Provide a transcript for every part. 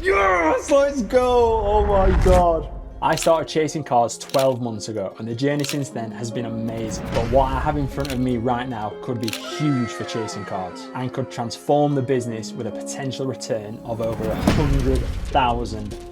Yes, let's go. Oh my God. I started chasing cards 12 months ago and the journey since then has been amazing. But what I have in front of me right now could be huge for chasing cards and could transform the business with a potential return of over £100,000.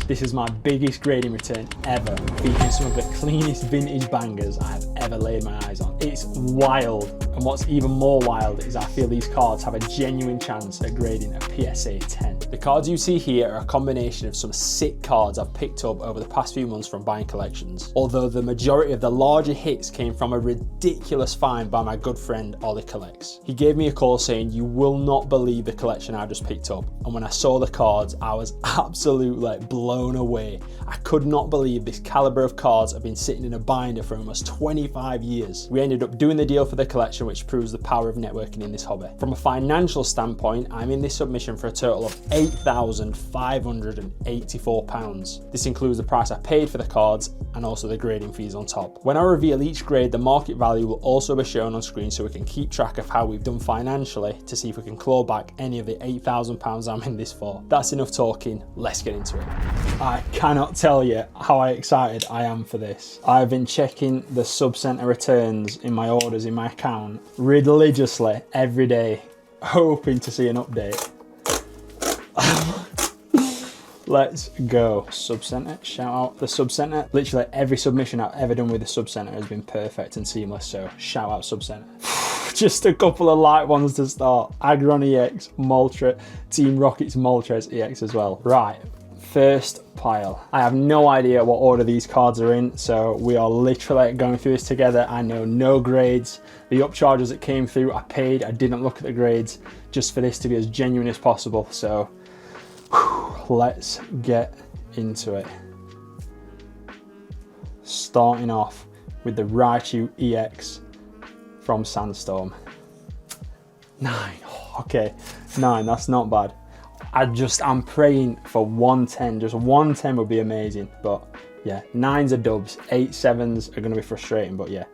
This is my biggest grading return ever, featuring some of the cleanest vintage bangers I have ever laid my eyes on. It's wild, and what's even more wild is I feel these cards have a genuine chance at grading a PSA 10. The cards you see here are a combination of some sick cards I've picked up over the past few months from buying collections, although the majority of the larger hits came from a ridiculous find by my good friend Ollie Collects. He gave me a call saying, "You will not believe the collection I just picked up," and when I saw the cards I was absolutely blown away. I could not believe this caliber of cards have been sitting in a binder for almost 25 years. We ended up doing the deal for the collection, which proves the power of networking in this hobby. From a financial standpoint, I'm in this submission for a total of £8,584. This includes the price I paid for the cards and also the grading fees on top. When I reveal each grade, the market value will also be shown on screen so we can keep track of how we've done financially to see if we can claw back any of the £8,000 I'm in this for. That's enough talking, let's get into it. I cannot tell you how excited I am for this. I've been checking the sub-center returns in my orders in my account religiously every day, hoping to see an update. Let's go. Sub-center, shout out the sub-center. Literally every submission I've ever done with the sub-center has been perfect and seamless, so shout out sub-center. Just a couple of light ones to start. Agron EX, Moltres, Team Rocket's Moltres EX as well. Right, first pile. I have no idea what order these cards are in, so we are literally going through this together. I know no grades. The upcharges that came through, I paid. I didn't look at the grades just for this to be as genuine as possible, so let's get into it. Starting off with the Raichu EX from Sandstorm. 9, oh, okay, 9, that's not bad. I'm praying for 110, just 110 would be amazing, but yeah, 9s are dubs, 8 7s are gonna be frustrating, but yeah,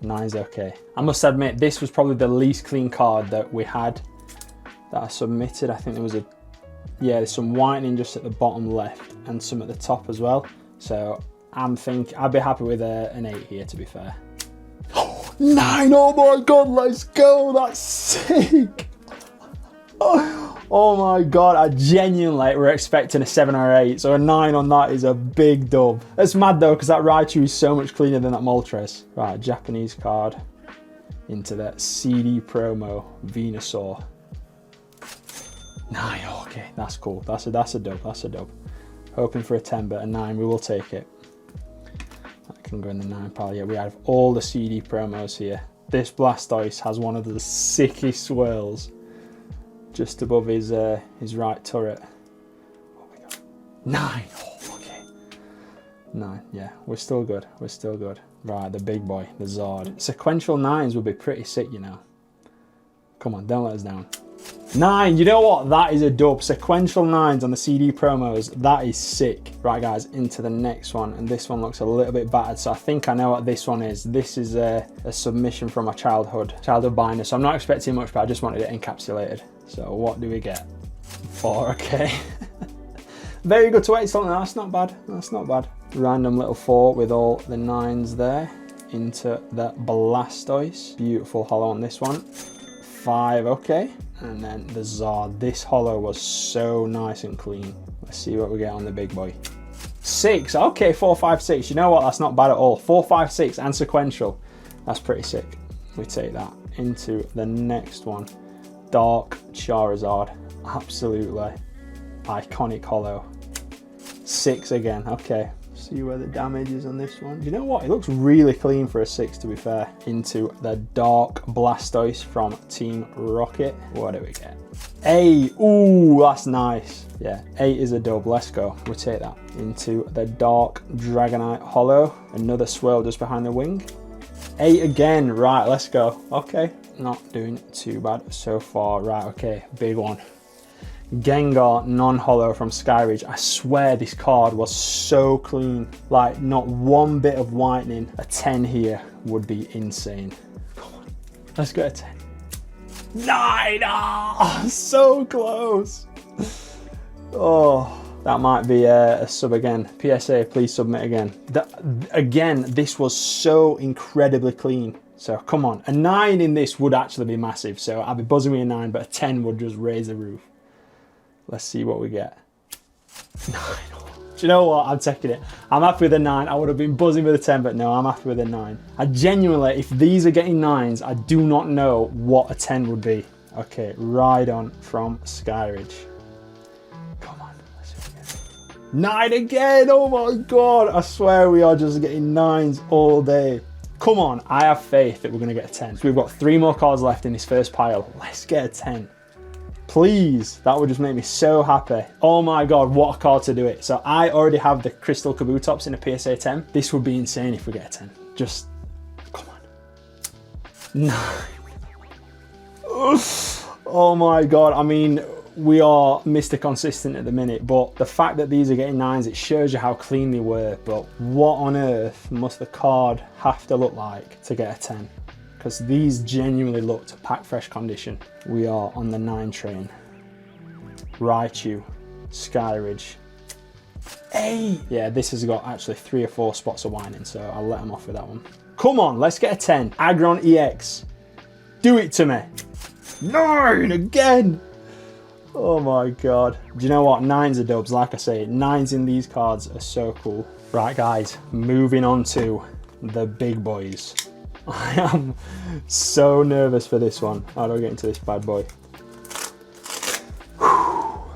9's okay. I must admit, this was probably the least clean card that we had that I submitted. I think there was there's some whitening just at the bottom left and some at the top as well. So I'd be happy with an 8 here, to be fair. 9, oh my God, let's go, that's sick. Oh my God, I genuinely were expecting a 7 or 8, so a 9 on that is a big dub. That's mad though, because that Raichu is so much cleaner than that Moltres. Right, Japanese card into that CD promo Venusaur. 9, okay, that's cool. That's a dub, that's a dub. Hoping for a 10, but a 9, we will take it. That can go in the 9 pile. Yeah, we have all the CD promos here. This Blastoise has one of the sickest swirls just above his right turret. Oh my God. 9, oh, okay. 9, yeah, we're still good, we're still good. Right, the big boy, the Zard. Sequential 9s would be pretty sick, you know. Come on, don't let us down. 9, you know what? That is a dub. Sequential 9s on the CD promos, that is sick. Right guys, into the next one, and this one looks a little bit battered, so I think I know what this one is. This is a submission from my childhood binder, so I'm not expecting much, but I just wanted it encapsulated. So what do we get? 4, okay. Very good to 8, something. That's not bad, that's not bad. Random little 4 with all the 9s there. Into the Blastoise. Beautiful hollow on this one. 5, okay. And then the Zard. This hollow was so nice and clean. Let's see what we get on the big boy. 6, okay, 4, 5, 6. You know what? That's not bad at all. 4, 5, 6 and sequential. That's pretty sick. We take that. Into the next one. Dark Charizard. Absolutely iconic hollow. 6 again, okay. See where the damage is on this one. You know what? It looks really clean for a 6, to be fair. Into the Dark Blastoise from Team Rocket. What do we get? 8. Ooh, that's nice. Yeah, 8 is a dub. Let's go. We'll take that. Into the Dark Dragonite Hollow. Another swirl just behind the wing. 8 again. Right, let's go. Okay, not doing too bad so far. Right, okay, big one. Gengar non-hollow from Skyridge. I swear this card was so clean, like not one bit of whitening. A 10 here would be insane. Come on, let's go a 10. 9, oh, so close. Oh, that might be a sub again. PSA, please submit again. Again, this was so incredibly clean. So come on, a 9 in this would actually be massive. So I'd be buzzing with a 9, but a 10 would just raise the roof. Let's see what we get. 9. Do you know what? I'm taking it. I'm happy with a 9. I would have been buzzing with a 10, but no, I'm happy with a 9. I genuinely, if these are getting 9s, I do not know what a 10 would be. Okay, Ride On from Skyridge. Come on, let's see what we get. 9 again! Oh my God! I swear we are just getting 9s all day. Come on, I have faith that we're gonna get a 10. So we've got 3 more cards left in this first pile. Let's get a 10. Please, that would just make me so happy. Oh my God, what a card to do it. So I already have the Crystal Kabutops in a PSA 10. This would be insane if we get a 10. Just, come on. 9. Oh my God, I mean, we are Mr. Consistent at the minute, but the fact that these are getting 9s, it shows you how clean they were. But what on earth must the card have to look like to get a 10? Because these genuinely looked pack fresh condition. We are on the 9 train. Raichu, Skyridge. 8! Yeah, this has got actually 3 or 4 spots of whining, so I'll let them off with that one. Come on, let's get a 10. Aggron EX. Do it to me. 9 again! Oh my God. Do you know what? 9s are dubs, like I say. 9s in these cards are so cool. Right guys, moving on to the big boys. I am so nervous for this one. How do I get into this bad boy?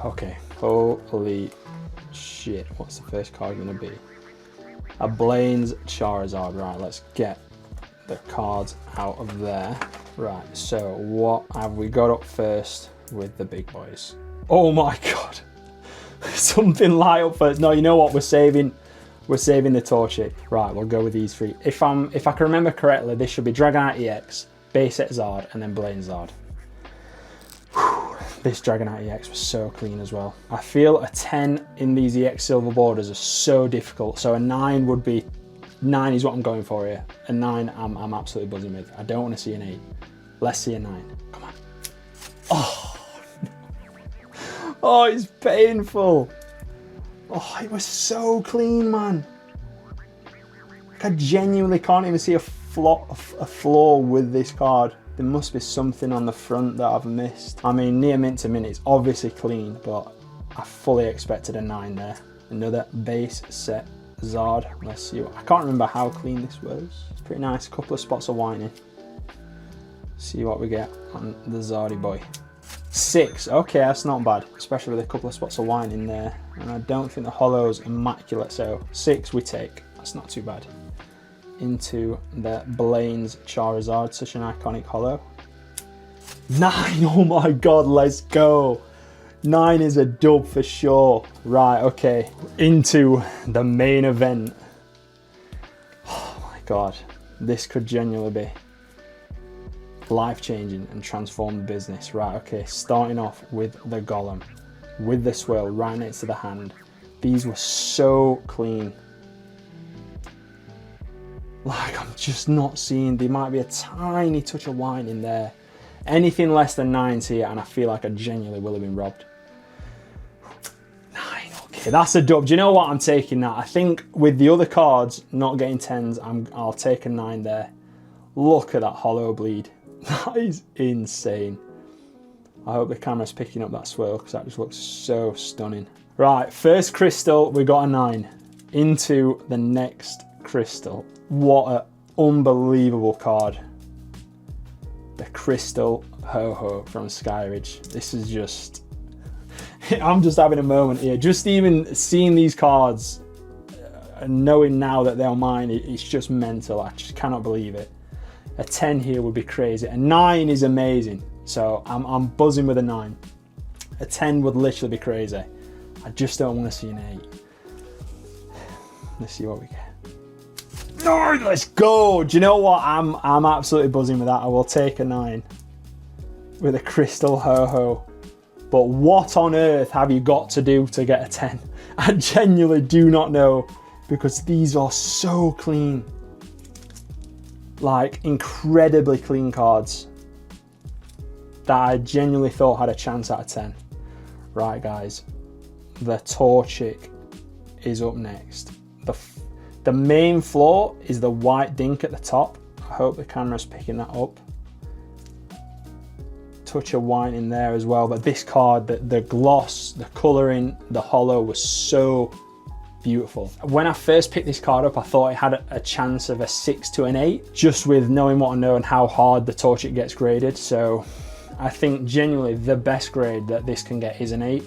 Okay, holy shit. What's the first card gonna be? A Blaine's Charizard. Right, let's get the cards out of there. Right, so what have we got up first with the big boys? Oh my God. Something light up first. No, you know what? We're saving the Torchic. Right, we'll go with these 3. If I can remember correctly, this should be Dragonite EX, Base Set Zard, and then Blaine Zard. Whew, this Dragonite EX was so clean as well. I feel a 10 in these EX silver borders are so difficult. So a 9 would be, 9 is what I'm going for here. A 9 I'm absolutely buzzing with. I don't want to see an 8. Let's see a 9. Come on. Oh, no. Oh, it's painful. Oh, it was so clean, man. Like, I genuinely can't even see a flaw with this card. There must be something on the front that I've missed. I mean, near mint to mint, it's obviously clean, but I fully expected a 9 there. Another Base Set Zard. Let's see what, I can't remember how clean this was. It's pretty nice, couple of spots of whining. See what we get on the Zardy boy. 6, okay, that's not bad, especially with a couple of spots of wine in there. And I don't think the hollow's immaculate, so 6 we take. That's not too bad. Into the Blaine's Charizard, such an iconic hollow. 9, oh my God, let's go. 9 is a dub for sure. Right, okay, into the main event. Oh my God, this could genuinely be life-changing and transform the business. Right, okay, starting off with the Golem, with the swirl right next to the hand. These were so clean. Like, I'm just not seeing, there might be a tiny touch of wine in there. Anything less than 9s here, and I feel like I genuinely will have been robbed. 9, okay, that's a dub. Do you know what? I'm taking that. I think with the other cards not getting 10s, I'll take a 9 there. Look at that hollow bleed. That is insane. I hope the camera's picking up that swirl because that just looks so stunning. Right, first crystal, we got a 9. Into the next crystal. What an unbelievable card. The Crystal Ho-Ho from Skyridge. This is just, I'm just having a moment here. Just even seeing these cards and knowing now that they're mine, it's just mental. I just cannot believe it. A 10 here would be crazy. A 9 is amazing. So I'm buzzing with a 9. A 10 would literally be crazy. I just don't want to see an 8. Let's see what we get. 9, let's go. Do you know what? I'm absolutely buzzing with that. I will take a 9 with a Crystal Ho-Ho. But what on earth have you got to do to get a 10? I genuinely do not know, because these are so clean. Like, incredibly clean cards that I genuinely thought had a chance at a 10. Right, guys, the Torchic is up next. The main flaw is the white dink at the top. I hope the camera's picking that up. Touch of white in there as well, but this card, the gloss, the colouring, the holo was so beautiful. When I first picked this card up, I thought it had a chance of a 6 to an 8, just with knowing what I know and how hard the Torchic gets graded. So I think genuinely the best grade that this can get is an 8,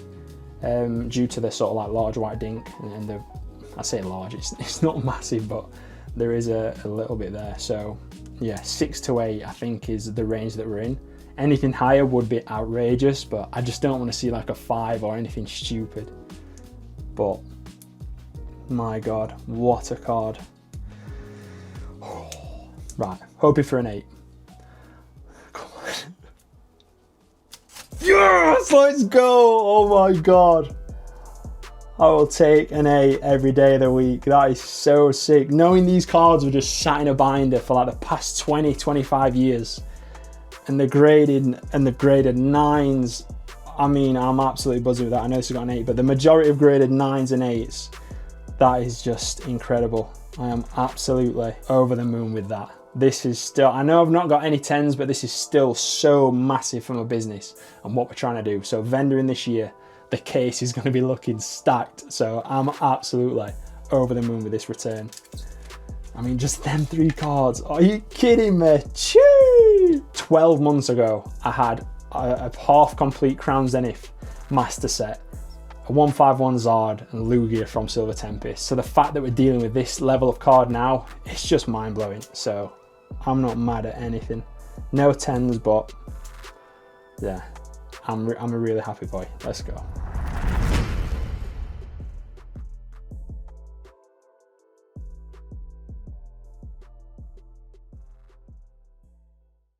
due to the sort of like large white dink and the, I say large, it's not massive, but there is a little bit there. So yeah, 6 to 8 I think is the range that we're in. Anything higher would be outrageous, but I just don't want to see like a 5 or anything stupid. But my God, what a card. Right, hoping for an 8. Come on. Yes, let's go. Oh my God. I will take an 8 every day of the week. That is so sick. Knowing these cards were just sat in a binder for like the past 20, 25 years. And the graded 9s, I mean, I'm absolutely buzzing with that. I know this has got an 8, but the majority of graded 9s and 8s, that is just incredible. I am absolutely over the moon with that. This is still, I know I've not got any 10s, but this is still so massive for my business and what we're trying to do. So vendoring this year, the case is going to be looking stacked. So I'm absolutely over the moon with this return. I mean, just them 3 cards. Are you kidding me? Chee! 12 months ago, I had a half complete Crown Zenith master set, a 151 Zard and Lugia from Silver Tempest. So the fact that we're dealing with this level of card now, it's just mind blowing. So I'm not mad at anything. No 10s, but yeah, I'm a really happy boy. Let's go.